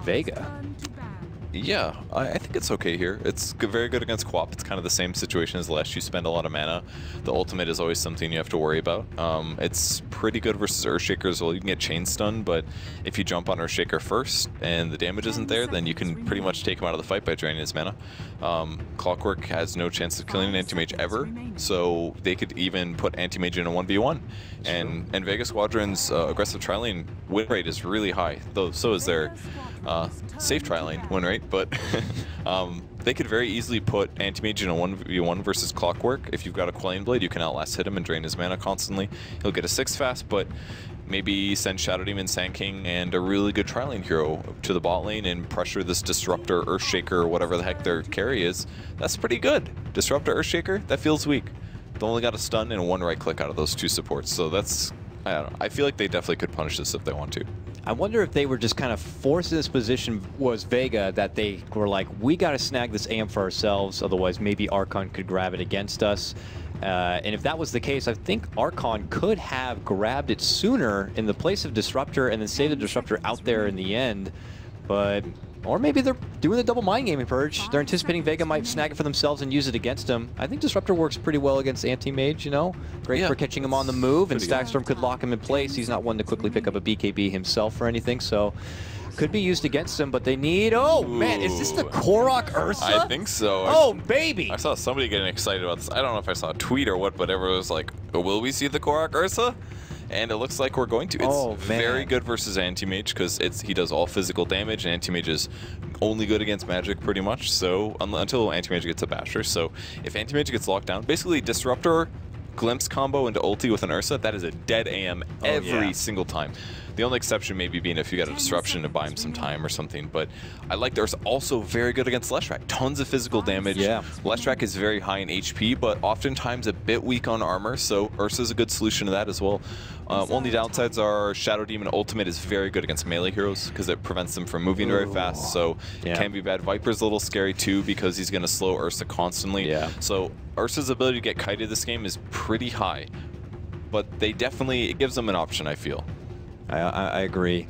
Vega. Yeah, I think it's okay here. It's very good against Quap. It's kind of the same situation as last. You spend a lot of mana. The ultimate is always something you have to worry about. It's pretty good versus Earthshaker as well. You can get chain stun, but if you jump on Earthshaker first and the damage isn't there, then you can pretty much take him out of the fight by draining his mana. Clockwork has no chance of killing an anti-mage ever, so they could even put anti-mage in a 1v1. And Vega Squadron's aggressive tri-lane win rate is really high, though so is their safe tri-lane win rate, but they could very easily put anti-mage in a 1v1 versus Clockwork. If you've got a Quellion Blade, you can outlast hit him and drain his mana constantly. He'll get a 6 fast, but maybe send Shadow Demon, Sand King, and a really good tri-lane hero to the bot lane and pressure this Disruptor, Earthshaker, whatever the heck their carry is. That's pretty good. Disruptor, Earthshaker, that feels weak. They only got a stun and one right click out of those two supports, so that's, I don't know. I feel like they definitely could punish this if they want to. I wonder if they were just kind of forced in this position, was Vega, that they were like, we got to snag this AM for ourselves, otherwise maybe Archon could grab it against us. And if that was the case, I think Archon could have grabbed it sooner in the place of Disruptor and then save the Disruptor out there in the end. But, or maybe they're doing the double mind gaming purge. They're anticipating Vega might snag it for themselves and use it against him. I think Disruptor works pretty well against Anti-Mage, you know? Great for catching him on the move, and Stackstorm could lock him in place. He's not one to quickly pick up a BKB himself or anything, so could be used against him, but they need... Oh, man, is this the Korok Ursa? I think so. Oh, baby! I saw somebody getting excited about this. I don't know if I saw a tweet or what, but everyone was like, will we see the Korok Ursa? And it looks like we're going to. It's very good versus Anti-Mage because he does all physical damage, and Anti-Mage is only good against magic pretty much, so until Anti-Mage gets a Basher. So if Anti-Mage gets locked down, basically Disruptor, Glimpse combo into ulti with an Ursa, that is a dead AM every single time. The only exception maybe being if you got a disruption to buy him some time or something, but I like the Ursa. Also very good against Leshrac. Tons of physical damage. Yeah. Leshrac is very high in HP, but oftentimes a bit weak on armor, so Ursa's a good solution to that as well. Only downsides are Shadow Demon Ultimate is very good against melee heroes because it prevents them from moving very fast, so it can be bad. Viper's a little scary too because he's going to slow Ursa constantly. So Ursa's ability to get kited this game is pretty high, but it gives them an option, I feel. I agree.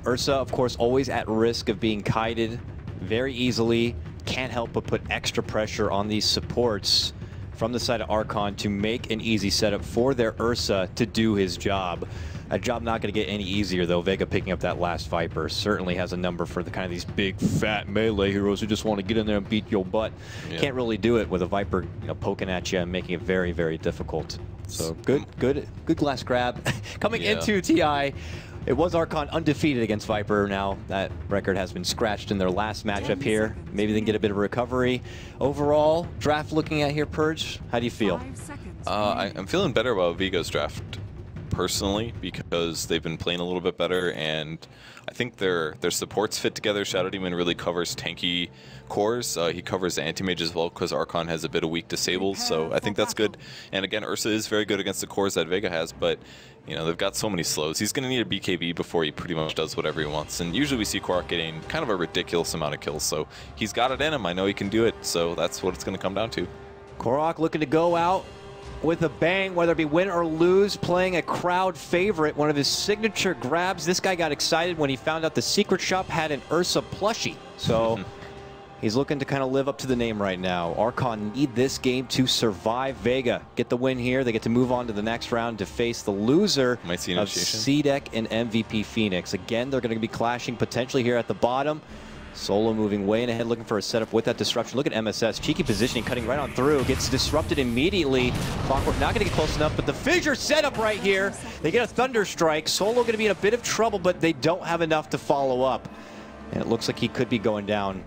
Ursa, of course, always at risk of being kited very easily. Can't help but put extra pressure on these supports from the side of Archon to make an easy setup for their Ursa to do his job. A job not going to get any easier, though. Vega picking up that last Viper certainly has a number for the kind of these big, fat melee heroes who just want to get in there and beat your butt. Can't really do it with a Viper, you know, poking at you and making it very, very difficult. So good glass grab. Coming into TI, it was Archon undefeated against Viper. Now that record has been scratched in their last matchup here. Maybe they can get a bit of a recovery. Overall, draft looking at here, Purge, how do you feel? I'm feeling better about Vega's draft personally because they've been playing a little bit better, and I think their supports fit together. Shadow Demon really covers tanky cores. He covers the anti-mage as well because Archon has a bit of weak disables, so I think that's good. And again, Ursa is very good against the cores that Vega has, but you know, they've got so many slows. He's going to need a BKB before he pretty much does whatever he wants. And usually we see Korok getting kind of a ridiculous amount of kills, so he's got it in him. I know he can do it, so that's what it's going to come down to. Korok looking to go out with a bang, whether it be win or lose, playing a crowd favorite, one of his signature grabs. This guy got excited when he found out the secret shop had an Ursa plushie. So he's looking to kind of live up to the name right now. Archon need this game to survive. Vega get the win here. They get to move on to the next round to face the loser of CDEC and MVP Phoenix. Again, they're going to be clashing potentially here at the bottom. Solo moving way in ahead, looking for a setup with that disruption. Look at MSS, cheeky positioning, cutting right on through, gets disrupted immediately. Clockwork not going to get close enough, but the fissure setup right here. They get a Thunder Strike. Solo going to be in a bit of trouble, but they don't have enough to follow up. And it looks like he could be going down.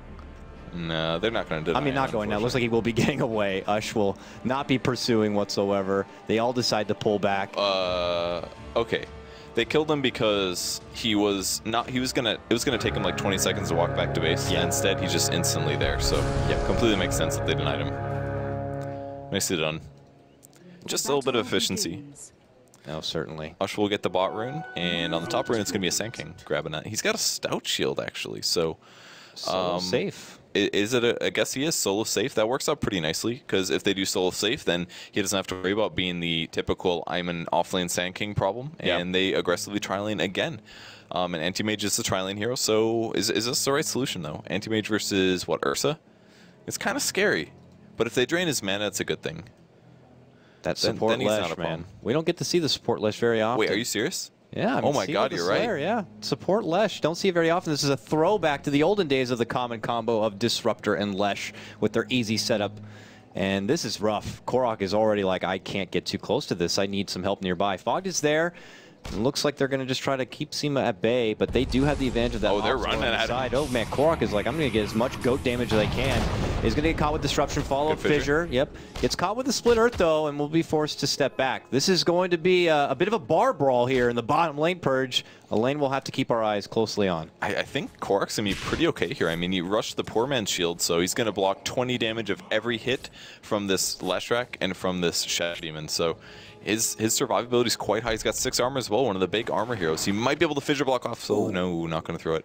No, they're not going to do it. I mean, not going down. Looks like he will be getting away. Ush will not be pursuing whatsoever. They all decide to pull back. Okay. They killed him because it was gonna take him like 20 seconds to walk back to base. Yeah. Instead, he's just instantly there. So yeah, completely makes sense that they denied him. Nicely done. Just a little bit of efficiency. No, certainly. Ush will get the bot rune, and on the top rune, it's gonna be a Sand King grabbing that. He's got a Stout Shield actually, so safe. Is it I guess he is solo safe. That works out pretty nicely, because if they do solo safe, then he doesn't have to worry about being the typical I'm an offlane Sand King problem, and they aggressively tri-lane again. And Anti-Mage is the tri-lane hero, so is this the right solution, though? Anti-Mage versus, what, Ursa? It's kind of scary. But if they drain his mana, it's a good thing. That support Lesh, man. We don't get to see the support Lesh very often. Wait, are you serious? Yeah. I mean, oh my God, you're right. Yeah. Support Lesh. Don't see it very often. This is a throwback to the olden days of the common combo of Disruptor and Lesh with their easy setup. And this is rough. Korok is already like, I can't get too close to this. I need some help nearby. Fog is there. It looks like they're going to just try to keep Seema at bay, but they do have the advantage of that. Oh, they're running at him. Oh, man, Korok is like, I'm going to get as much goat damage as I can. He's going to get caught with Disruption, follow-up fissure. Yep. Gets caught with the Split Earth, though, and will be forced to step back. This is going to be a bit of a bar brawl here in the bottom lane purge. A lane we'll have to keep our eyes closely on. I think Korok's going to be pretty okay here. I mean, he rushed the poor man's shield, so he's going to block 20 damage of every hit from this Leshrac and from this Shadow Demon. So his survivability is quite high. He's got 6 armor as well, one of the big armor heroes. He might be able to fissure block off, so no, not going to throw it.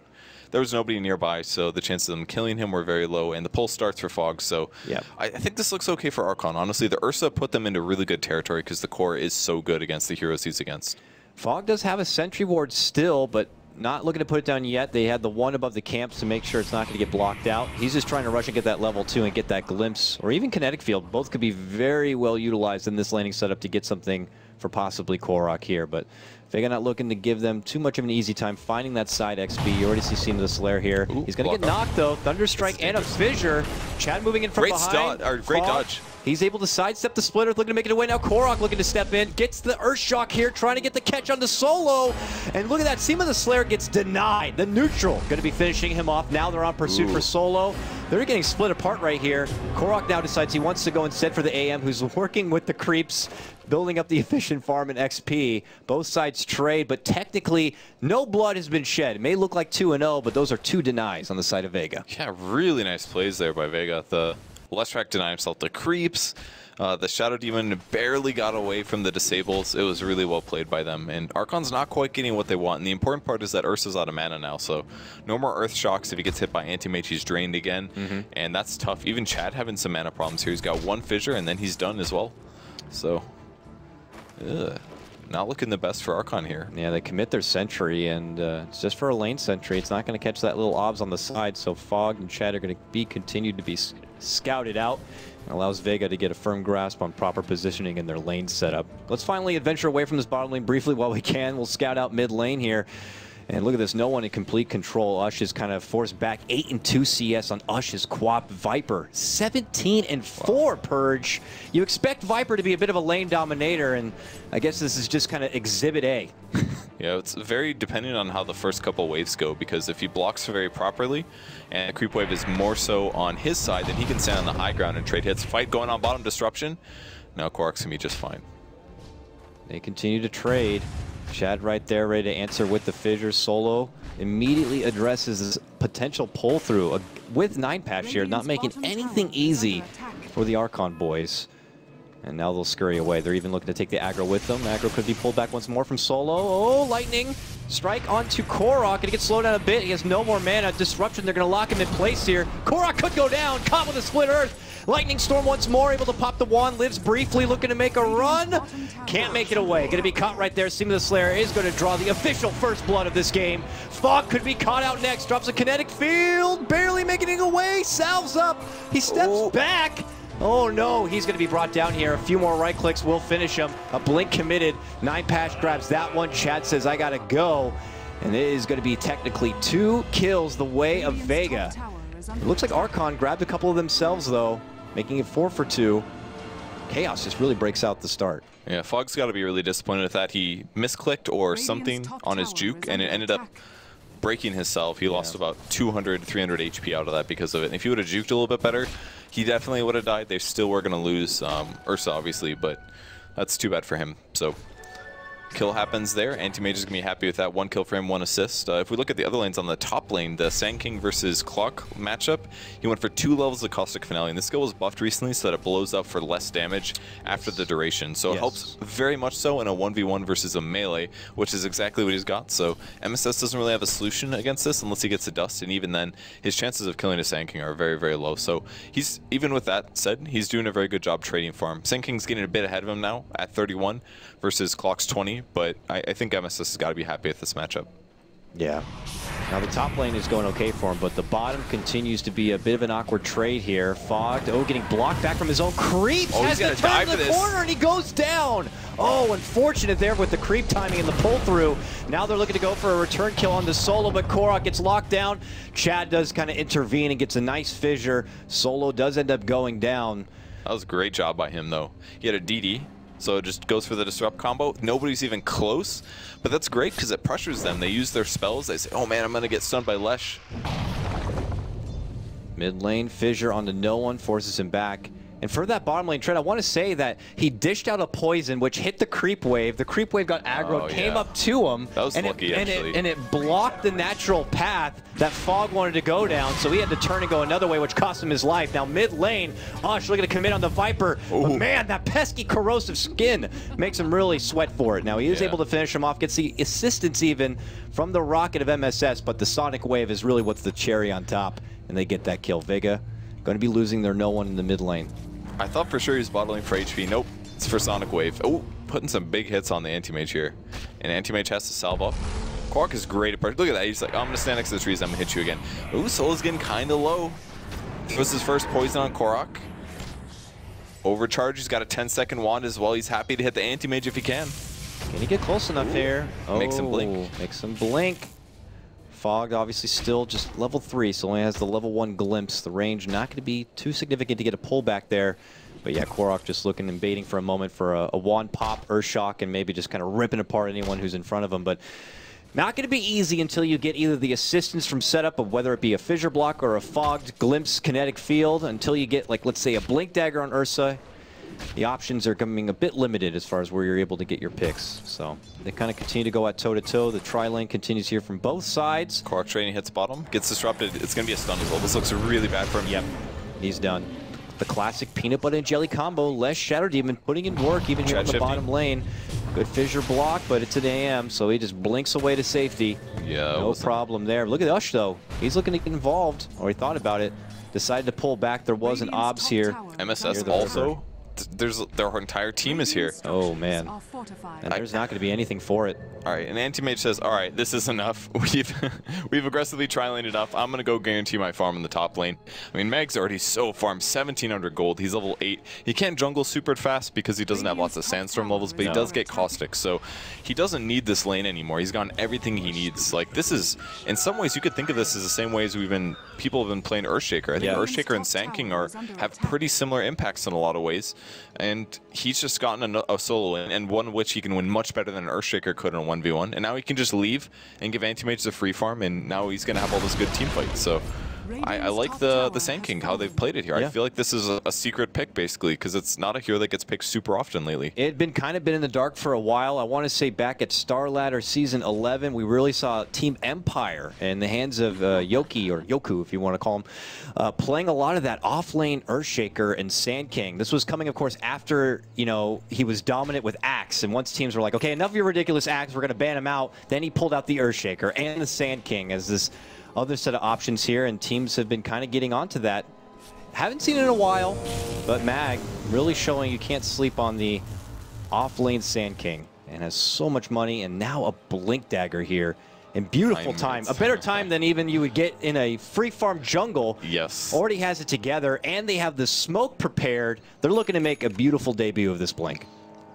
There was nobody nearby, so the chances of them killing him were very low, and the pull starts for Fog, so yep. I think this looks okay for Archon. Honestly, the Ursa put them into really good territory because the core is so good against the heroes he's against. Fog does have a sentry ward still, but not looking to put it down yet. They had the one above the camps to make sure it's not going to get blocked out. He's just trying to rush and get that level 2 and get that glimpse, or even kinetic field. Both could be very well utilized in this laning setup to get something for possibly Korok here, but Vega not looking to give them too much of an easy time finding that side XP. You already see Seema the Slayer here. Ooh, he's going to get knocked, though. Thunderstrike and a fissure. Chad moving in from behind. Great dodge. He's able to sidestep the Split Earth, looking to make it away. Now Korok looking to step in. Gets the Earth Shock here, trying to get the catch on the Solo. And look at that. Seema the Slayer gets denied. The neutral going to be finishing him off. Now they're on pursuit for Solo. They're getting split apart right here. Korok now decides he wants to go instead for the AM, who's working with the creeps, building up the efficient farm and XP. Both sides trade, but technically no blood has been shed. It may look like 2-0, but those are 2 denies on the side of Vega. Yeah, really nice plays there by Vega. The Leshrac denied himself the creeps. The Shadow Demon barely got away from the disables. It was really well played by them. And Archon's not quite getting what they want. And the important part is that Ursa's out of mana now. So no more Earth Shocks. If he gets hit by Anti-Mage, he's drained again. And that's tough. Even Chad having some mana problems here. He's got 1 fissure and then he's done as well. So, not looking the best for Archon here. Yeah, they commit their sentry, and it's just for a lane sentry. It's not going to catch that little obs on the side, so Fog and Chad are going to be continued to be scouted out. It allows Vega to get a firm grasp on proper positioning in their lane setup. Let's finally adventure away from this bottom lane briefly while we can. We'll scout out mid lane here. And look at this, no one in complete control. Ush is kind of forced back. 8-2 CS on Ush's Quap. Viper, 17-4 Purge. You expect Viper to be a bit of a lane dominator, and I guess this is just kind of exhibit A. Yeah, it's very dependent on how the first couple waves go, because if he blocks very properly, and the creep wave is more so on his side, then he can stand on the high ground and trade hits. Fight going on bottom, disruption. Now Korok's gonna be just fine. They continue to trade. Chad right there, ready to answer with the fissure. Solo immediately addresses his potential pull-through with 9-patch here, not making anything easy for the Archon boys. And now they'll scurry away. They're even looking to take the aggro with them. Aggro could be pulled back once more from Solo. Oh, lightning strike onto Korok. Gonna get slowed down a bit. He has no more mana. Disruption, they're gonna lock him in place here. Korok could go down, caught with a Split Earth. Lightning Storm once more, able to pop the wand, lives briefly, looking to make a run. Can't make it away. Gonna be caught right there. Seema the Slayer is gonna draw the official first blood of this game. Fog could be caught out next, drops a kinetic field, barely making it away, salves up. He steps back. Oh no, he's going to be brought down here. A few more right clicks will finish him. A blink committed. 9-patch grabs that one. Chad says, I gotta go. And it is going to be technically 2 kills the way of Vega. It looks like Archon grabbed a couple of themselves though, making it 4 for 2. Chaos just really breaks out the start. Yeah, Fog's got to be really disappointed with that. He misclicked or something on his juke, and it ended up breaking himself. He lost about 200, 300 HP out of that because of it. And if he would have juked a little bit better, he definitely would have died. They still were going to lose Ursa, obviously, but that's too bad for him. So kill happens there. Anti-Mage is going to be happy with that. 1 kill for him, 1 assist. If we look at the other lanes on the top lane, the Sand King versus Clock matchup, he went for 2 levels of Caustic Finale, and this skill was buffed recently so that it blows up for less damage after the duration. So it helps very much so in a 1v1 versus a melee, which is exactly what he's got. So MSS doesn't really have a solution against this unless he gets the dust, and even then, his chances of killing a Sand King are very, very low. So he's, even with that said, he's doing a very good job trading for him. Sand King's getting a bit ahead of him now at 31 versus Clock's 20. But I think MSS has got to be happy with this matchup. Yeah. Now the top lane is going okay for him, but the bottom continues to be a bit of an awkward trade here. Fogged, getting blocked back from his own creeps. Oh, has he's to gonna turn dive the for this. corner and he goes down. Oh, unfortunate there with the creep timing and the pull through. Now they're looking to go for a return kill on the Solo, but Korok gets locked down. Chad does kind of intervene and gets a nice fissure. Solo does end up going down. That was a great job by him, though. He had a DD, so it just goes for the disrupt combo. Nobody's even close, but that's great because it pressures them. They use their spells. They say, oh man, I'm going to get stunned by Lesh. Mid lane, fissure onto no one, forces him back. And for that bottom lane trade, I want to say that he dished out a poison, which hit the creep wave. The creep wave got aggroed, came up to him. That was lucky, actually. And it blocked the natural path that Fog wanted to go down, so he had to turn and go another way, which cost him his life. Now mid lane, Ush looking to commit on the Viper. But man, that pesky corrosive skin makes him really sweat for it. Now he is able to finish him off, gets the assistance even from the rocket of MSS, but the Sonic Wave is really what's the cherry on top, and they get that kill. Vega going to be losing their no one in the mid lane. I thought for sure he was bottling for HP. Nope, it's for Sonic Wave. Oh, putting some big hits on the Anti-Mage here. And Anti-Mage has to salve up. Korok is great at pressure. Look at that, he's like, oh, I'm going to stand next to the trees, I'm going to hit you again. Ooh, Solo's getting kind of low. Throws his first poison on Korok. Overcharge, he's got a 10-second wand as well. He's happy to hit the Anti-Mage if he can. Can he get close enough here? Makes him blink. Makes him blink. Fogged obviously still just level 3, so only has the level 1 glimpse. The range not going to be too significant to get a pullback there. But yeah, Korok just looking and baiting for a moment for a wand pop, Earth Shock, and maybe just kind of ripping apart anyone who's in front of him. But not going to be easy until you get either the assistance from setup of whether it be a fissure block or a fogged glimpse kinetic field, until you get, like, let's say a blink dagger on Ursa. The options are becoming a bit limited as far as where you're able to get your picks. So they kind of continue to go at toe-to-toe. The tri-lane continues here from both sides. Korok training hits bottom, gets disrupted. It's going to be a stun as well. This looks really bad for him. Yep, he's done. The classic peanut butter and jelly combo. Less Shadow Demon putting in work even here on the bottom lane. Good fissure block, but it's an AM, so he just blinks away to safety. Yeah, no problem there. Look at Ush, though. He's looking to get involved, or he thought about it. Decided to pull back. There was an obs here. MSS also. Their entire team is here. Oh man, and there's not going to be anything for it. All right, and Anti-Mage says, all right, this is enough. We've aggressively tri-laned enough. I'm going to go guarantee my farm in the top lane. I mean, Mag's already so farmed 1,700 gold. He's level 8. He can't jungle super fast because he doesn't have lots of Sandstorm levels, but he does get Caustic, so he doesn't need this lane anymore. He's gotten everything he needs. Like, this is, in some ways, you could think of this as the same way as people have been playing Earthshaker. I think Earthshaker and Sand King have pretty similar impacts in a lot of ways. And he's just gotten a solo in, and one which he can win much better than an Earthshaker could in a 1v1. And now he can just leave and give Anti-Mage the free farm, and now he's going to have all this good team fights. So I like the Sand King, how they've played it here. I feel like this is a secret pick, basically, because it's not a hero that gets picked super often lately. It had kind of been in the dark for a while. I want to say back at Star Ladder Season 11, we really saw Team Empire in the hands of Yoki, or Yoku, if you want to call him, playing a lot of that off-lane Earthshaker and Sand King. This was coming, of course, after, you know, he was dominant with Axe, and once teams were like, okay, enough of your ridiculous Axe, we're going to ban him out. Then he pulled out the Earthshaker and the Sand King as this other set of options here, and teams have been kind of getting onto that. Haven't seen it in a while, but Mag really showing you can't sleep on the off-lane Sand King, and has so much money, and now a Blink Dagger here. And beautiful time. A better time than even you would get in a free farm jungle. Yes. Already has it together, and they have the smoke prepared. They're looking to make a beautiful debut of this Blink.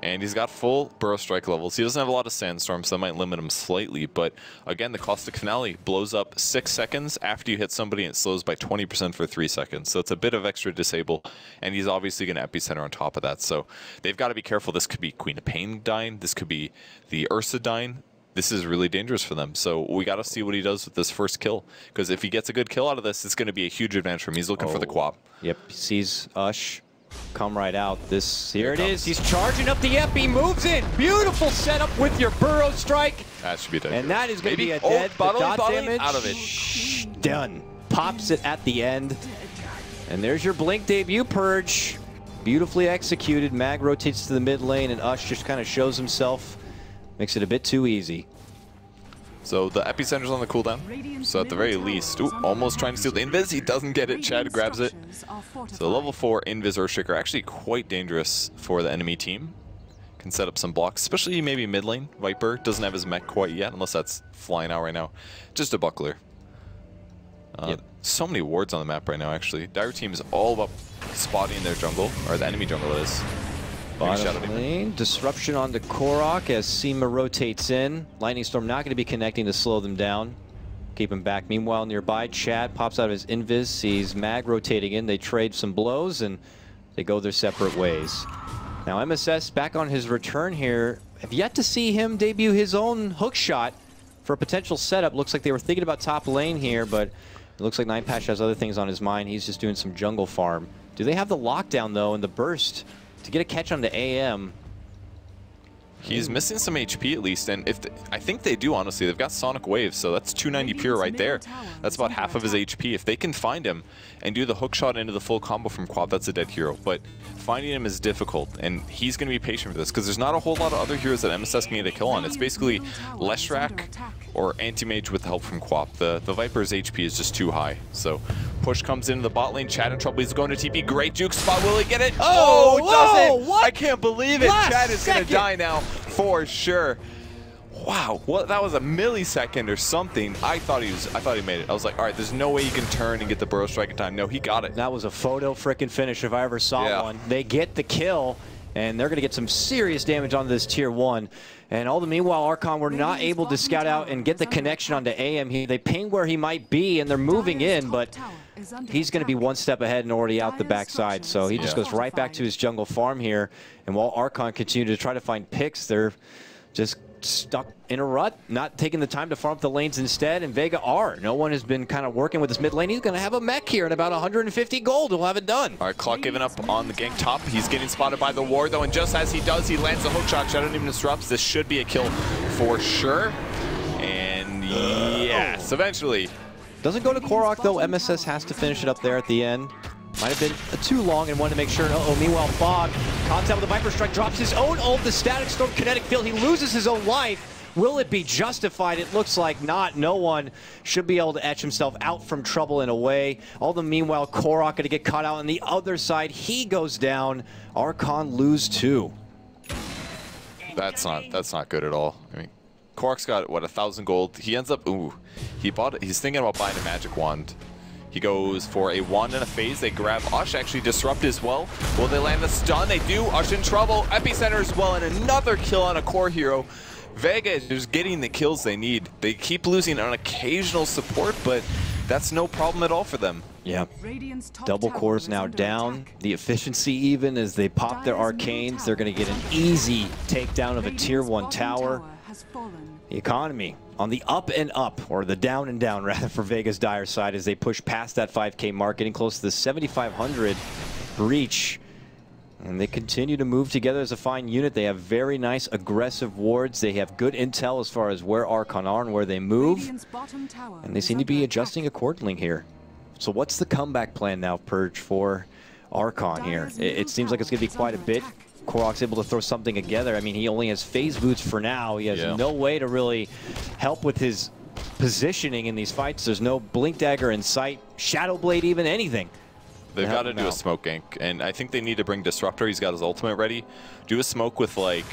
And he's got full Burrow Strike levels. He doesn't have a lot of Sandstorms, so that might limit him slightly. But again, the Caustic Finale blows up 6 seconds after you hit somebody, and it slows by 20% for 3 seconds. So it's a bit of extra disable. And he's obviously going to Epicenter on top of that. So they've got to be careful. This could be Queen of Pain dying. This could be the Ursa dying. This is really dangerous for them. So we got to see what he does with this first kill. Because if he gets a good kill out of this, it's going to be a huge advantage for him. He's looking for the Quap. Yep, he sees Ush come right out. Here it is. He's charging up the Epi, moves in. Beautiful setup with your Burrow Strike. That should be dead. And that is going to be a dead dot damage. Out of it. Done. Pops it at the end. And there's your Blink debut Purge. Beautifully executed. Mag rotates to the mid lane, and Ush just kind of shows himself. Makes it a bit too easy. So the Epicenter's on the cooldown. So at the very least, almost trying to steal the Invis. He doesn't get it. Chad grabs it. So level 4 Invis Earthshaker, actually quite dangerous for the enemy team, can set up some blocks, especially maybe mid lane. Viper doesn't have his mech quite yet, unless that's flying out right now. Just a buckler. So many wards on the map right now, actually. Dire team is all about spotting their jungle, or the enemy jungle is. Bottom lane, disruption on the Korok as Seema rotates in. Lightning Storm not going to be connecting to slow them down. Keep him back. Meanwhile, nearby, Chad pops out of his invis, sees Mag rotating in. They trade some blows, and they go their separate ways. Now, MSS back on his return here. Have yet to see him debut his own hook shot for a potential setup. Looks like they were thinking about top lane here, but it looks like Ninepatch has other things on his mind. He's just doing some jungle farm. Do they have the lockdown, though, and the burst to get a catch on the AM? He's missing some HP at least, and I think they do, honestly. They've got Sonic Wave, so that's 290 pure right there. That's about half of his HP. If they can find him and do the hook shot into the full combo from Quap, that's a dead hero. But finding him is difficult, and he's going to be patient for this, because there's not a whole lot of other heroes that MSS can get a kill on. It's basically Leshrac or Anti-Mage with help from Quap. The Viper's HP is just too high, so push comes into the bot lane. Chad in trouble. He's going to TP. Great juke spot. Will he get it? Oh, doesn't. What? I can't believe it. Chad is going to die now for sure. Wow, what? That was a millisecond or something. I thought he made it. I was like, all right, there's no way you can turn and get the burrow strike in time. No, he got it. That was a photo frickin' finish if I ever saw one. They get the kill, and they're going to get some serious damage on this tier 1. And all the meanwhile, Archon were not able to scout out and get the connection onto AM. They ping where he might be, and they're moving in, but he's going to be one step ahead and already out the backside. So he just goes right back to his jungle farm here. And while Archon continue to try to find picks, they're just stuck in a rut, not taking the time to farm up the lanes instead. And Vega are. No one has been kind of working with his mid lane. He's going to have a mech here at about 150 gold. He'll have it done. All right, Clock giving up on the gank top. He's getting spotted by the ward, though, and just as he does, he lands the hook shot. Shadow even disrupts. This should be a kill for sure. And yes, eventually. Doesn't go to Korok, though. MSS has to finish it up there at the end. Might have been too long and wanted to make sure. Meanwhile, Fog, contact with the Viper Strike, drops his own ult, the Static Storm kinetic field. He loses his own life. Will it be justified? It looks like not. No one should be able to etch himself out from trouble in a way. All the meanwhile, Korok going to get caught out on the other side. He goes down. Archon lose 2. That's not good at all. I mean, Korok's got, what, 1,000 gold. He ends up, he's thinking about buying a magic wand. He goes for a wand and a phase. They grab Ush, actually disrupt as well. Will they land the stun? They do. Ush in trouble. Epicenter as well, and another kill on a core hero. Vega is just getting the kills they need. They keep losing on occasional support, but that's no problem at all for them. Yeah. Double cores now down. The efficiency even as they pop their arcanes. They're going to get an easy takedown of a tier 1 tower. The economy on the up and up, or the down and down rather, for Vega's dire side as they push past that 5K mark, getting close to the 7,500 breach. And they continue to move together as a fine unit. They have very nice aggressive wards. They have good intel as far as where Archon are and where they move. And they seem to be adjusting accordingly here. So what's the comeback plan now, Purge, for Archon here? It seems like it's going to be quite a bit. Korok's able to throw something together. I mean, he only has phase boots for now. He has no way to really help with his positioning in these fights. There's no Blink Dagger in sight, Shadow Blade even, anything. They've got to do a smoke gank, and I think they need to bring Disruptor. He's got his ultimate ready. Do a smoke with, like,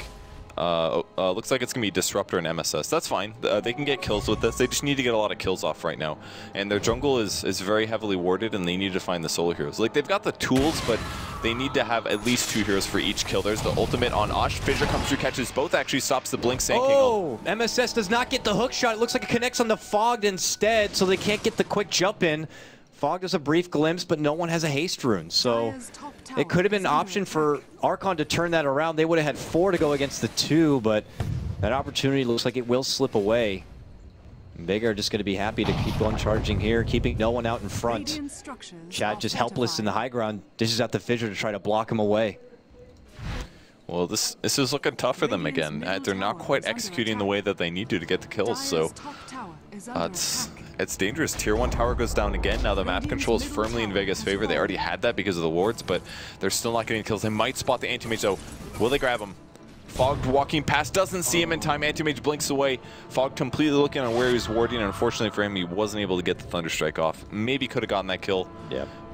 looks like it's going to be Disruptor and MSS. That's fine. They can get kills with this. They just need to get a lot of kills off right now. And their jungle is very heavily warded, and they need to find the solo heroes. Like, they've got the tools, but they need to have at least 2 heroes for each kill. There's the ultimate on Ush. Fissure comes through, catches both, actually stops the Blink Sand King. Oh, MSS does not get the hook shot. It looks like it connects on the Fogged instead, so they can't get the quick jump in. Fog does a brief glimpse, but no one has a haste rune. So it could have been an option for Archon to turn that around. They would have had 4 to go against the 2, but that opportunity looks like it will slip away. Vega are just going to be happy to keep on charging here, keeping no one out in front. Chad just helpless in the high ground, dishes out the Fissure to try to block him away. Well, this is looking tough for them again. They're not quite executing the way that they need to get the kills, so it's dangerous. Tier 1 tower goes down again. Now the map control is firmly in Vega's favor. They already had that because of the wards, but they're still not getting kills. They might spot the Anti-Mage, though. Will they grab him? Fogged walking past, doesn't see him in time. Anti-Mage blinks away. Fogged completely looking on where he was warding, and unfortunately for him, he wasn't able to get the Thunderstrike off. Maybe could have gotten that kill,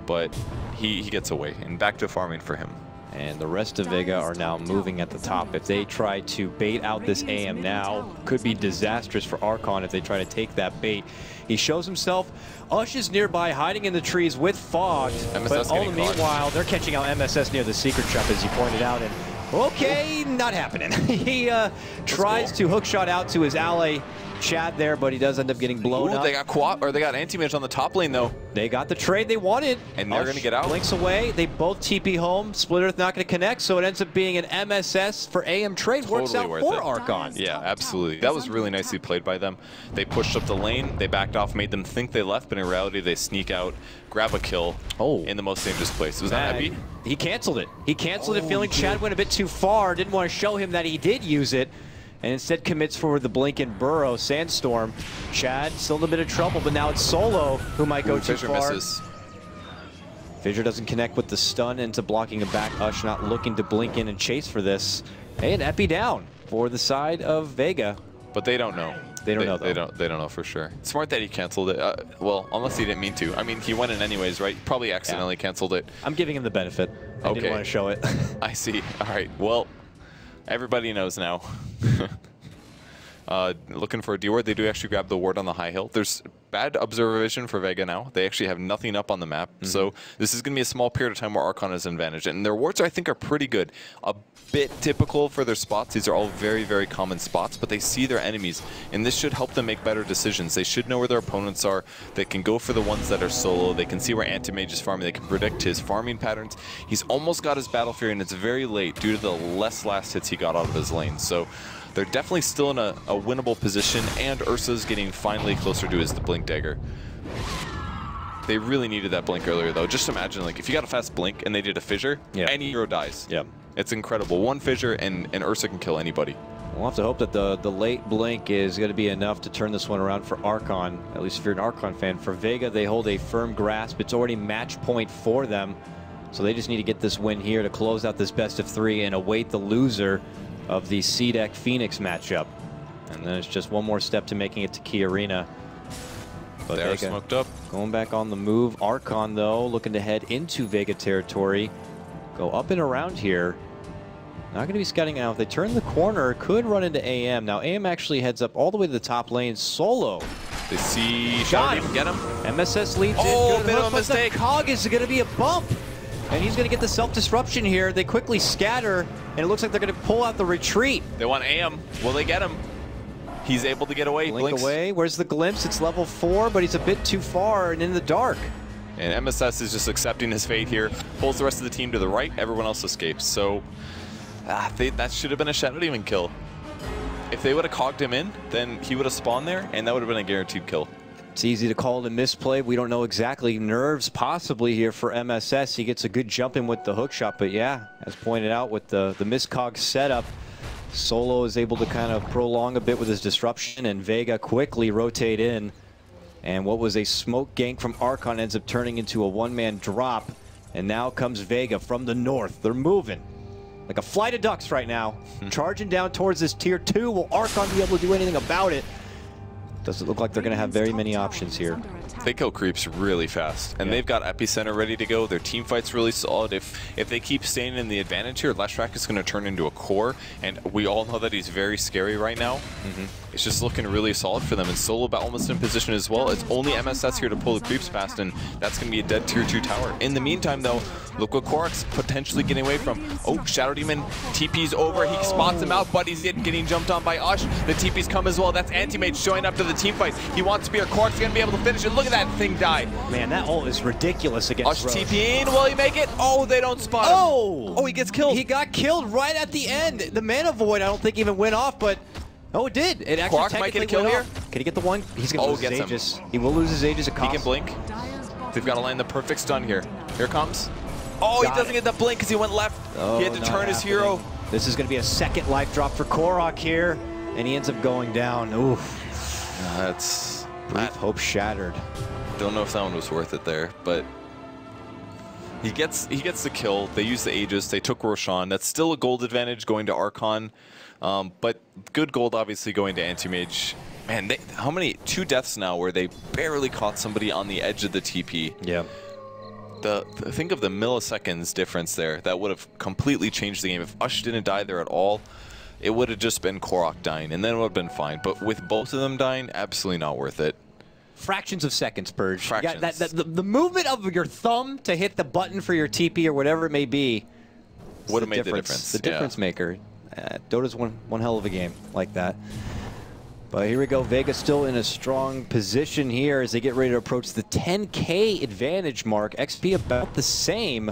but he gets away, and back to farming for him. And the rest of Vega are now moving at the top. If they try to bait out this AM now, could be disastrous for Archon if they try to take that bait. He shows himself. Ush is nearby, hiding in the trees with Fog. But all the meanwhile, they're catching out MSS near the secret shop, as you pointed out. And okay, not happening. He tries to hookshot out to his ally Chad there, but he does end up getting blown up. They got they got anti-mage on the top lane though. They got the trade they wanted. And they're going to get out. Blinks away. They both TP home. Split Earth not going to connect, so it ends up being an MSS for AM trade. Totally works out for Archon. Yeah, absolutely. That was really nicely played by them. They pushed up the lane. They backed off, made them think they left, but in reality, they sneak out, grab a kill in the most dangerous place. Was that Epi? He canceled it. He canceled it, feeling Chad went a bit too far. Didn't want to show him that he did use it. And instead commits for the blink and burrow sandstorm. Chad still in a bit of trouble, but now it's Solo who might go too far. Misses. Fissure doesn't connect with the stun, ends up blocking a back. Ush not looking to blink in and chase for this. And Epi down for the side of Vega. But they don't know. They don't know though. They don't know for sure. Smart that he canceled it. Well, unless he didn't mean to. I mean, he went in anyways, right? Probably accidentally canceled it. I'm giving him the benefit. I didn't want to show it. I see. All right. Well, everybody knows now. Looking for a D-ward. They do actually grab the ward on the high hill. There's bad observer vision for Vega now. They actually have nothing up on the map. So this is going to be a small period of time where Archon has an advantage. And their wards, I think, are pretty good. A bit typical for their spots. These are all very, very common spots, but they see their enemies. And this should help them make better decisions. They should know where their opponents are. They can go for the ones that are solo. They can see where Anti-Mage is farming. They can predict his farming patterns. He's almost got his Battle Fury, and it's very late due to the less last hits he got out of his lane. So they're definitely still in a winnable position, and Ursa's getting finally closer to his Blink Dagger. They really needed that blink earlier, though. Just imagine, like, if you got a fast blink and they did a fissure, any hero dies. Yeah. It's incredible. One fissure and Ursa can kill anybody. We'll have to hope that the late blink is going to be enough to turn this one around for Archon, at least if you're an Archon fan. For Vega, they hold a firm grasp. It's already match point for them, so they just need to get this win here to close out this best of 3 and await the loser of the C-Deck Phoenix matchup. And then it's just one more step to making it to Key Arena. But they are smoked up. Going back on the move. Archon, though, looking to head into Vega territory. Go up and around here. Not going to be scouting out. If they turn the corner, could run into AM. Now, AM actually heads up all the way to the top lane solo. They see Shot even get him. MSS leads in. Oh, bit of a mistake. The Cog is going to be a bump. And he's going to get the self-disruption here. They quickly scatter, and it looks like they're going to pull out the retreat. They want AM. Will they get him? He's able to get away. Blink away. Where's the glimpse? It's level 4, but he's a bit too far and in the dark. And MSS is just accepting his fate here. Pulls the rest of the team to the right. Everyone else escapes. So that should have been a Shadow Demon kill. If they would have cogged him in, then he would have spawned there, and that would have been a guaranteed kill. It's easy to call it a misplay. We don't know exactly. Nerves possibly here for MSS. He gets a good jump in with the hook shot, but yeah, as pointed out with the miscog setup, Solo is able to kind of prolong a bit with his disruption, and Vega quickly rotate in. And what was a smoke gank from Archon ends up turning into a one-man drop. And now comes Vega from the north. They're moving like a flight of ducks right now. Charging down towards this tier 2. Will Archon be able to do anything about it? Doesn't look like they're going to have very many options here. They kill creeps really fast, and they've got Epicenter ready to go. Their team fight's really solid. If they keep staying in the advantage here, Leshrac is going to turn into a core, and we all know that he's very scary right now. It's just looking really solid for them, and Solo almost in position as well. It's only MSS here to pull the creeps past, and that's going to be a dead tier 2 tower. In the meantime, though, look what Korok's potentially getting away from. Oh, Shadow Demon TP's over. He spots him out, but he's getting jumped on by Ush. The TP's come as well. That's Anti-Mage showing up to the team fight. He wants Spear. Korok's going to be able to finish it. Look at that thing die. Man, that ult is ridiculous against Ush TPing. Will he make it? Oh, they don't spot him. Oh, he gets killed. He got killed right at the end. The Mana Void, I don't think even went off, but oh, it did. It actually Korok might get a kill here. Can he get the one? He's going to lose his Aegis. He will lose his Aegis. He can blink. They've got to land the perfect stun here. Here comes. Oh, he doesn't get the blink because he went left. He had to turn his hero. This is going to be a second life drop for Korok here, and he ends up going down. Oof. That's hope shattered. Don't know if that one was worth it there, but he gets the kill. They use the Aegis. They took Roshan. That's still a gold advantage going to Archon, but good gold obviously going to Anti-Mage. Man, how many 2 deaths now where they barely caught somebody on the edge of the TP. Yeah. think of the milliseconds difference there. That would have completely changed the game. If Ush didn't die there at all, it would have just been Korok dying, and then it would have been fine. But with both of them dying, absolutely not worth it. Fractions of seconds, Purge. Fractions. The movement of your thumb to hit the button for your TP or whatever it may be would have made the difference. The difference maker. Dota's one hell of a game like that. But here we go. Vega still in a strong position here as they get ready to approach the 10K advantage mark. XP about the same.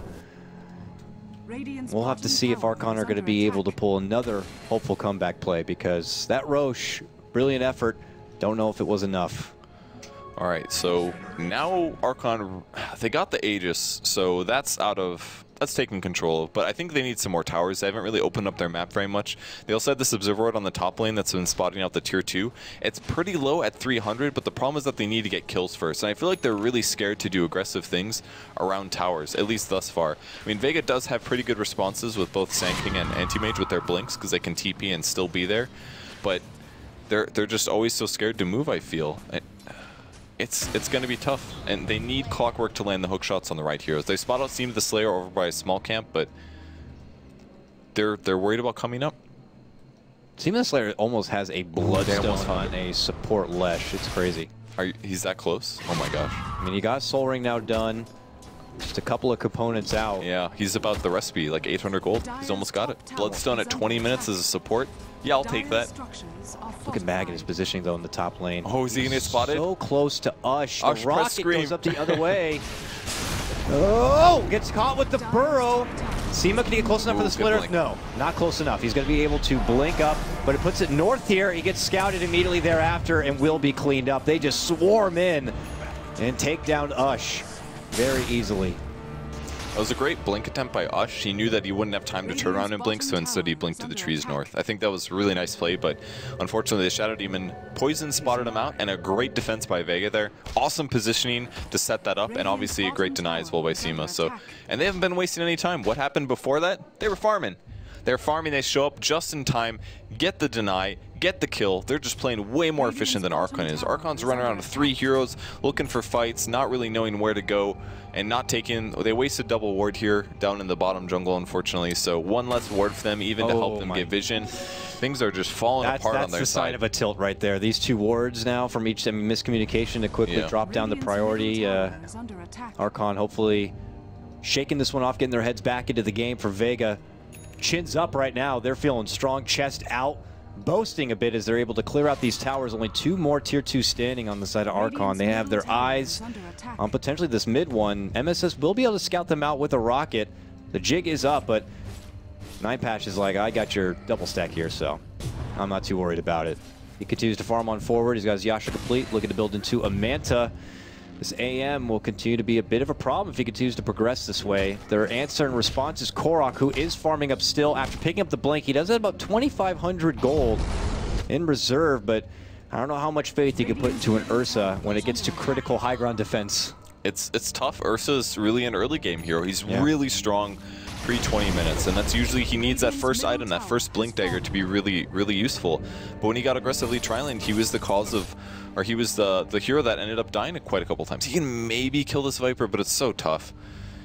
We'll have to see if Archon are going to be able to pull another hopeful comeback play, because that Roche, brilliant effort. Don't know if it was enough. All right, so now Archon, they got the Aegis, so that's taken control of, but I think they need some more towers. They haven't really opened up their map very much. They also had this observer on the top lane that's been spotting out the tier 2. It's pretty low at 300, but the problem is that they need to get kills first, and I feel like they're really scared to do aggressive things around towers, at least thus far. I mean, Vega does have pretty good responses with both Sand King and Anti-Mage with their blinks, because they can TP and still be there, but they're just always so scared to move, I feel. It's going to be tough, and they need Clockwork to land the hook shots on the right heroes. They spot out Seam the Slayer over by a small camp, but they're worried about coming up. Seam the Slayer almost has a Bloodstone on a support Lesh. It's crazy. He's that close? Oh my gosh. I mean, you got Soul Ring now done. Just a couple of components out. Yeah, he's about the recipe, like 800 gold. He's almost got it. Bloodstone at 20 minutes as a support. Yeah, I'll take that. Look at Mag in his positioning, though, in the top lane. Oh, is he going to get spotted? So close to Ush. Ush, the rocket goes up the other way. Oh, gets caught with the burrow. Seema, can he get close enough for the splitter? No, not close enough. He's going to be able to blink up, but it puts it north here. He gets scouted immediately thereafter and will be cleaned up. They just swarm in and take down Ush very easily. That was a great blink attempt by Ush. He knew that he wouldn't have time to turn around and blink, so instead he blinked to the trees north. I think that was a really nice play, but unfortunately the Shadow Demon Poison spotted him out, and a great defense by Vega there. Awesome positioning to set that up, and obviously a great deny as well by Seema. So, and they haven't been wasting any time. What happened before that? They were farming. They're farming, they show up just in time, get the deny, get the kill. They're just playing way more efficient than Archon is. Archon's running around with 3 heroes, looking for fights, not really knowing where to go, and not taking... They wasted double ward here down in the bottom jungle, unfortunately, so one less ward for them, even to help them get vision. Things are just falling apart on their side. That's the sign of a tilt right there. These 2 wards now from each miscommunication to quickly drop down the priority. Archon hopefully shaking this one off, getting their heads back into the game for Vega. Chins up right now. They're feeling strong, chest out, boasting a bit as they're able to clear out these towers. Only 2 more tier 2 standing on the side of Archon. They have their eyes on potentially this mid one. MSS will be able to scout them out with a rocket. The jig is up, but Nine Patch is like, I got your double stack here, so I'm not too worried about it. He continues to farm on forward. He's got his Yasha complete, looking to build into a Manta. This AM will continue to be a bit of a problem if he continues to progress this way. Their answer and response is Korok, who is farming up still after picking up the blink. He does have about 2,500 gold in reserve, but I don't know how much faith he can put into an Ursa when it gets to critical high ground defense. It's tough. Ursa's really an early game hero. He's really strong pre-20 minutes, and that's usually, he needs that first item, that first blink dagger to be really, really useful. But when he got aggressively trialing, he was the cause of, or he was the hero that ended up dying quite a couple times. He can maybe kill this Viper, but it's so tough.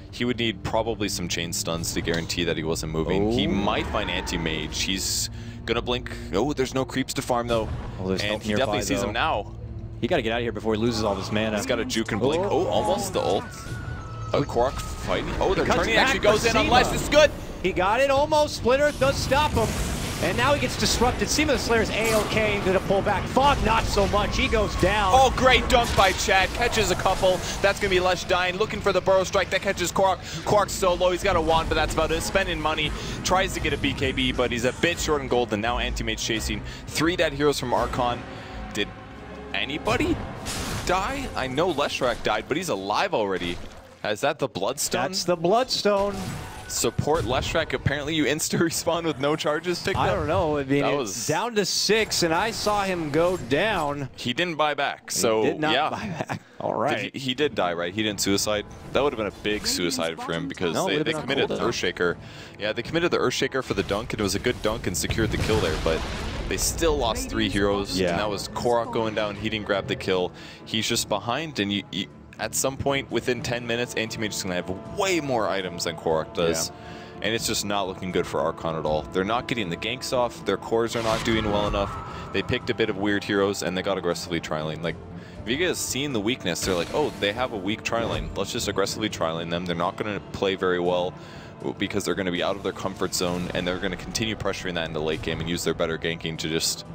He would need probably some chain stuns to guarantee that he wasn't moving. He might find Anti-Mage. He's gonna blink. Oh, there's no creeps to farm though. And he definitely sees him now. He got to get out of here before he loses all this mana. He's got a juke and blink. Oh, almost the ult. Korok fighting. Oh, they're turning. Actually goes in on Lesh. This is good. He got it almost. Splitter does stop him. And now he gets disrupted. Seema the Slayer's A-OK, going to pull back. Fog not so much. He goes down. Oh, great dunk by Chad. Catches a couple. That's going to be Lesh dying. Looking for the burrow strike. That catches Korok. Korok's solo. He's got a wand, but that's about it. Spending money. Tries to get a BKB, but he's a bit short in gold. And now Anti-Mage chasing 3 dead heroes from Archon. Did anybody die? I know Leshrac died, but he's alive already. Is that the Bloodstone? That's the Bloodstone. Support Leshrac. Apparently you insta-respawn with no charges picked up. I don't know. I mean, it's down to 6, and I saw him go down. He didn't buy back, so he did not buy back. All right. He did die, right? He didn't suicide. That would have been a big suicide for him because they committed the Earthshaker. Yeah, they committed the Earthshaker for the dunk, and it was a good dunk and secured the kill there, but they still lost 3 heroes, and that was Korok going down. He didn't grab the kill. He's just behind, and at some point within 10 minutes, Anti-Mage is going to have way more items than Korok does. Yeah. And it's just not looking good for Archon at all. They're not getting the ganks off. Their cores are not doing well enough. They picked a bit of weird heroes, and they got aggressively tri-lane. Like, Vega has seen the weakness. They're like, oh, they have a weak tri-lane. Let's just aggressively tri-lane them. They're not going to play very well because they're going to be out of their comfort zone, and they're going to continue pressuring that in the late game and use their better ganking to just,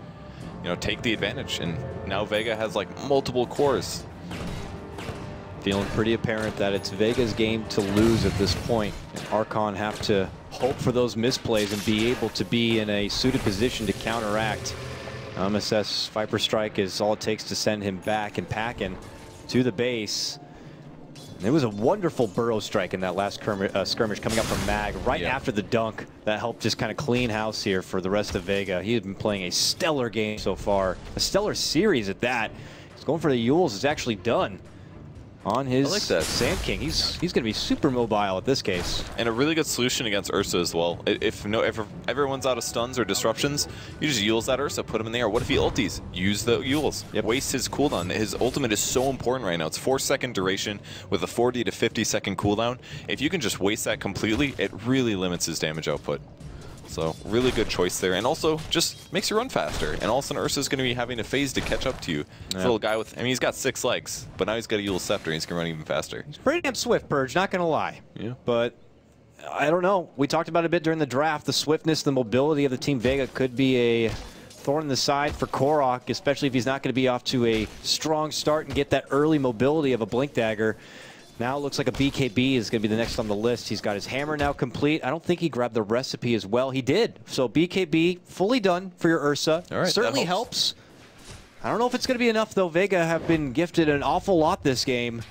you know, take the advantage. And now Vega has like multiple cores. Feeling pretty apparent that it's Vega's game to lose at this point. And Archon have to hope for those misplays and be able to be in a suited position to counteract. MSS Viper Strike is all it takes to send him back and packing to the base. And it was a wonderful burrow strike in that last skirmish coming up from Mag right after the dunk that helped just kind of clean house here for the rest of Vega. He has been playing a stellar game so far, a stellar series at that. He's going for the Yules. It's actually done on his Sand King. He's going to be super mobile at this case. And a really good solution against Ursa as well. If everyone's out of stuns or disruptions, you just Yules that Ursa, put him in the air. What if he ultis? Use the Yules. Waste his cooldown. His ultimate is so important right now. It's 4-second duration with a 40 to 50-second cooldown. If you can just waste that completely, it really limits his damage output. So really good choice there, and also just makes you run faster. And all of a sudden Ursa's going to be having a phase to catch up to you. This little guy with, I mean, he's got 6 legs, but now he's got a Yule Scepter and he's going to run even faster. He's pretty damn swift, Purge, not going to lie. Yeah. But I don't know. We talked about it a bit during the draft. The swiftness, the mobility of the Team Vega could be a thorn in the side for Korok, especially if he's not going to be off to a strong start and get that early mobility of a Blink Dagger. Now it looks like a BKB is going to be the next on the list. He's got his hammer now complete. I don't think he grabbed the recipe as well. He did. So BKB fully done for your Ursa. All right, certainly helps. I don't know if it's going to be enough, though. Vega have been gifted an awful lot this game,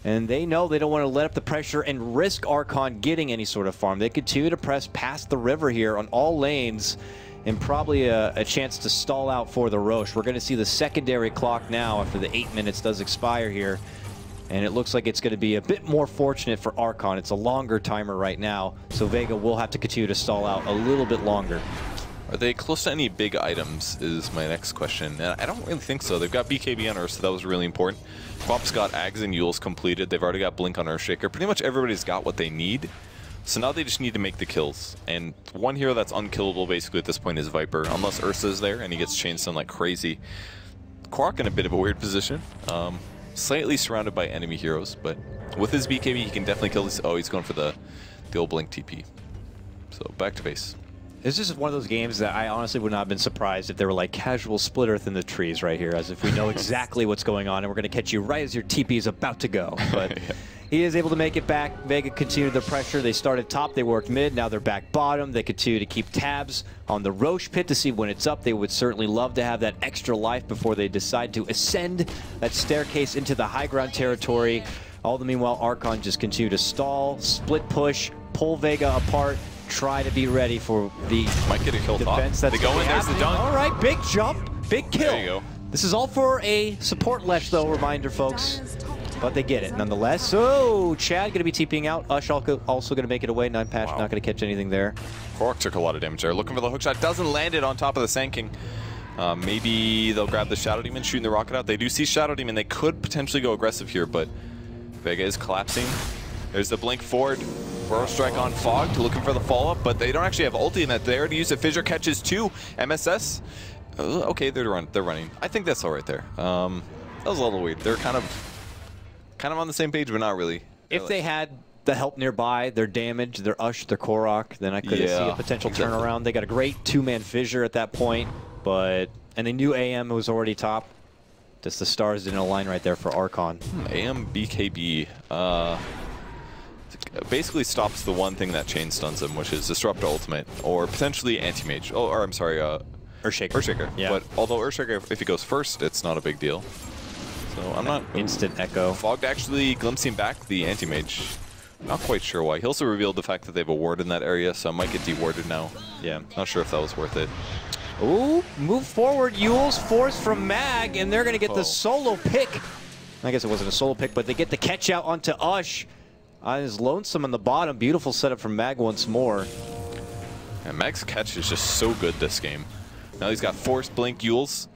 and they know they don't want to let up the pressure and risk Archon getting any sort of farm. They continue to press past the river here on all lanes, and probably a chance to stall out for the Roche. We're going to see the secondary clock now after the 8 minutes does expire here. And it looks like it's going to be a bit more fortunate for Archon. It's a longer timer right now, so Vega will have to continue to stall out a little bit longer. Are they close to any big items is my next question. And I don't really think so. They've got BKB on Earth, so that was really important. Quap's got Ags and Yules completed. They've already got Blink on Earthshaker. Pretty much everybody's got what they need. So now they just need to make the kills. And one hero that's unkillable basically at this point is Viper, unless Ursa's there and he gets chain stun like crazy. Korok in a bit of a weird position. Slightly surrounded by enemy heroes, but with his BKB, he can definitely kill this. Oh, he's going for the old Blink TP. So back to base. This is one of those games that I honestly would not have been surprised if there were like casual split earth in the trees right here, as if we know exactly what's going on and we're going to catch you right as your TP is about to go. But he is able to make it back. Vega continued their pressure. They started top, they worked mid, now they're back bottom. They continue to keep tabs on the Roche pit to see when it's up. They would certainly love to have that extra life before they decide to ascend that staircase into the high ground territory. All the meanwhile, Archon just continue to stall, split push, pull Vega apart, try to be ready for the might get a kill defense. They go in, there's the dunk. All right, big jump, big kill. There you go. This is all for a support left, though, reminder, folks. But they get it nonetheless. So Chad going to be TPing out. Ush also going to make it away. 9 patch, not going to catch anything there. Korok took a lot of damage there. Looking for the hookshot. Doesn't land it on top of the Sand King. Maybe they'll grab the Shadow Demon, shooting the rocket out. They do see Shadow Demon. They could potentially go aggressive here, but Vega is collapsing. There's the Blink forward. Burrow Strike on Fogged, looking for the follow-up, but they don't actually have ulti in that. They already used it. Fissure catches 2. MSS. Okay, they're running. I think that's all right there. That was a little weird. They're kind of on the same page, but not really. If they had the help nearby, their damage, their Ush, their Korok, then I could see a potential turnaround. They got a great 2-man Fissure at that point, and they knew AM was already top. Just the stars didn't align right there for Archon. AM BKB basically stops the one thing that chain stuns him, which is Disrupt Ultimate, or potentially Anti-Mage. Oh, or I'm sorry, Earthshaker. Yeah. But although Earthshaker, if he goes first, it's not a big deal. So I'm not... Instant Echo. Fogged actually glimpsing back the Anti-Mage. Not quite sure why. He also revealed the fact that they have a ward in that area, so I might get dewarded now. Yeah. Not sure if that was worth it. Ooh, move forward. Yule's force from Mag, and they're going to get the solo pick. I guess it wasn't a solo pick, but they get the catch out onto Ush. Is Lonesome on the bottom. Beautiful setup from Mag once more. And Mag's catch is just so good this game. Now he's got Force Blink Yules,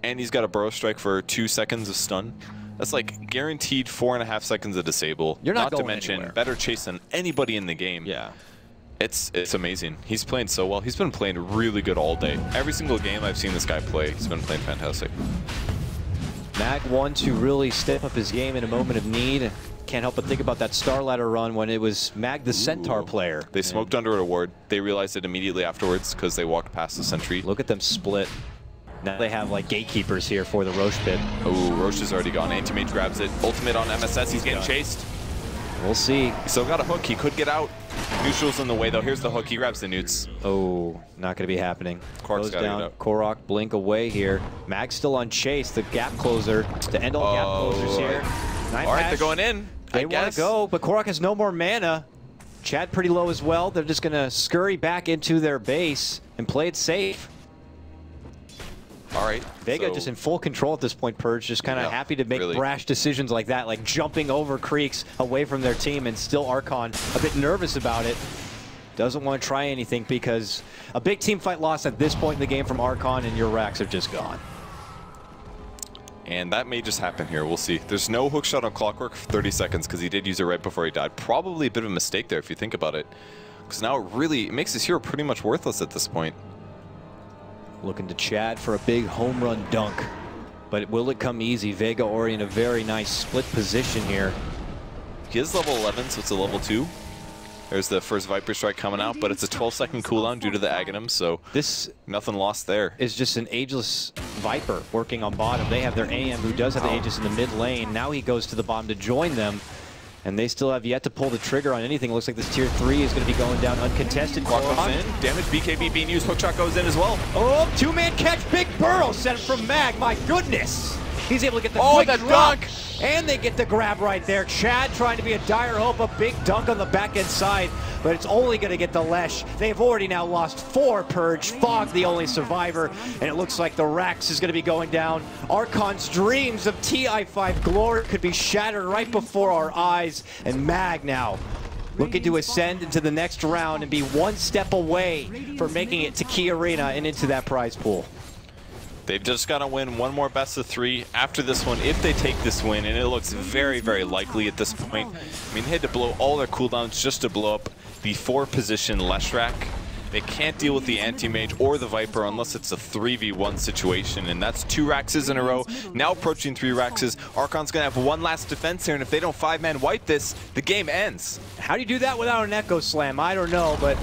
and he's got a Burrow Strike for 2 seconds of stun. That's like guaranteed 4.5 seconds of disable. You're not to going mention anywhere. better chase than anybody in the game. Yeah. It's amazing. He's playing so well. He's been playing really good all day. Every single game I've seen this guy play, he's been playing fantastic. Mag one to really step up his game in a moment of need. Can't help but think about that Star Ladder run when it was Mag the Centaur player. They smoked under a ward. They realized it immediately afterwards because they walked past the sentry. Look at them split. Now they have like gatekeepers here for the Roche pit. Oh, Roche is already gone. Anti-Mage grabs it. Ultimate on MSS. He's getting chased. We'll see. He still got a hook. He could get out. Neutral's in the way though. Here's the hook. He grabs the newts. Oh, not going to be happening. Quark's Goes gotta down. get out. Korok blink away here. Mag's still on chase. The gap closer to end all gap closers here. All right, they're going in. They want to go, but Korok has no more mana. Chad pretty low as well. They're just going to scurry back into their base and play it safe. All right. Vega just in full control at this point, Purge, just kind of happy to make brash decisions like that, like jumping over creeks away from their team, and still Archon a bit nervous about it. Doesn't want to try anything because a big team fight loss at this point in the game from Archon, and your racks are just gone. And that may just happen here. We'll see. There's no hook shot on Clockwork for 30 seconds because he did use it right before he died. Probably a bit of a mistake there if you think about it. Because now it makes his hero pretty much worthless at this point. Looking to Chad for a big home run dunk. But will it come easy? Vega already in a very nice split position here. He is level 11, so it's a level 2. There's the first Viper Strike coming out, but it's a 12-second cooldown due to the Aghanim, so this nothing lost there. Is just an Ageless Viper working on bottom. They have their AM who does have the Aegis in the mid lane. Now he goes to the bottom to join them. And they still have yet to pull the trigger on anything. It looks like this tier 3 is going to be going down uncontested. Quark goes in. Damage, BKB being used. Hook shot goes in as well. Oh, two-man catch. Big burrow sent from Mag. My goodness. He's able to get the quick drop. Dunk. And they get the grab right there. Chad trying to be a dire hope. A big dunk on the back end side. But it's only going to get the Lesh. They've already now lost 4 Purge. Fog the only survivor. And it looks like the Rax is going to be going down. Archon's dreams of TI5 glory could be shattered right before our eyes. And Mag now looking to ascend into the next round and be one step away from making it to Key Arena and into that prize pool. They've just got to win one more best of 3 after this one. If they take this win, and it looks very, very likely at this point. I mean, they had to blow all their cooldowns just to blow up the 4-position Leshrac. They can't deal with the Anti-Mage or the Viper unless it's a 3v1 situation, and that's 2 Raxes in a row. Now approaching 3 Raxes. Archon's going to have one last defense here, and if they don't 5-man wipe this, the game ends. How do you do that without an Echo Slam? I don't know, but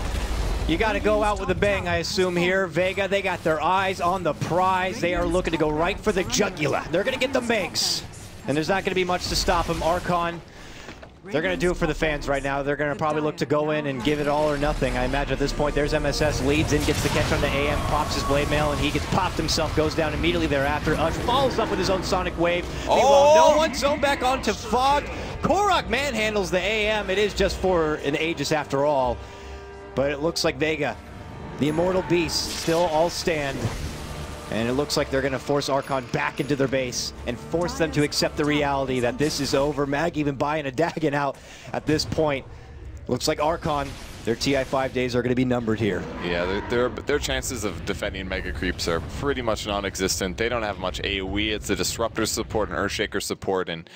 you got to go out with a bang, I assume, here. Vega, they got their eyes on the prize. They are looking to go right for the jugular. They're going to get the Megs, and there's not going to be much to stop them. Archon, they're going to do it for the fans right now. They're going to probably look to go in and give it all or nothing. I imagine at this point, there's MSS, leads in, gets the catch on the AM, pops his blade mail, and he gets popped himself, goes down immediately thereafter. Ush follows up with his own Sonic Wave. Meanwhile, no one zone back onto Fog. Korok manhandles the AM. It is just for an Aegis after all. But it looks like Vega, the immortal beast, still all stand. And it looks like they're going to force Archon back into their base and force them to accept the reality that this is over. Mag even buying a Dagon out at this point. Looks like Archon, their TI5 days are going to be numbered here. Yeah, their chances of defending Mega Creeps are pretty much non-existent. They don't have much AoE. It's a Disruptor support and Earthshaker support, and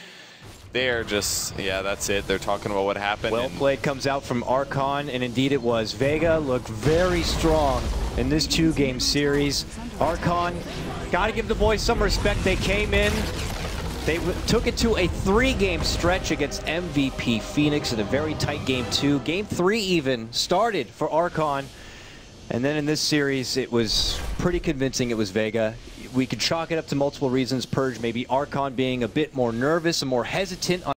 they're just, yeah, that's it. They're talking about what happened. Well played comes out from Archon, and indeed it was. Vega looked very strong in this 2-game series. Archon, got to give the boys some respect. They came in, they took it to a 3-game stretch against MVP Phoenix in a very tight game 2. Game 3 even started for Archon. And then in this series, it was pretty convincing it was Vega. We could chalk it up to multiple reasons. Purge, maybe Archon being a bit more nervous and more hesitant on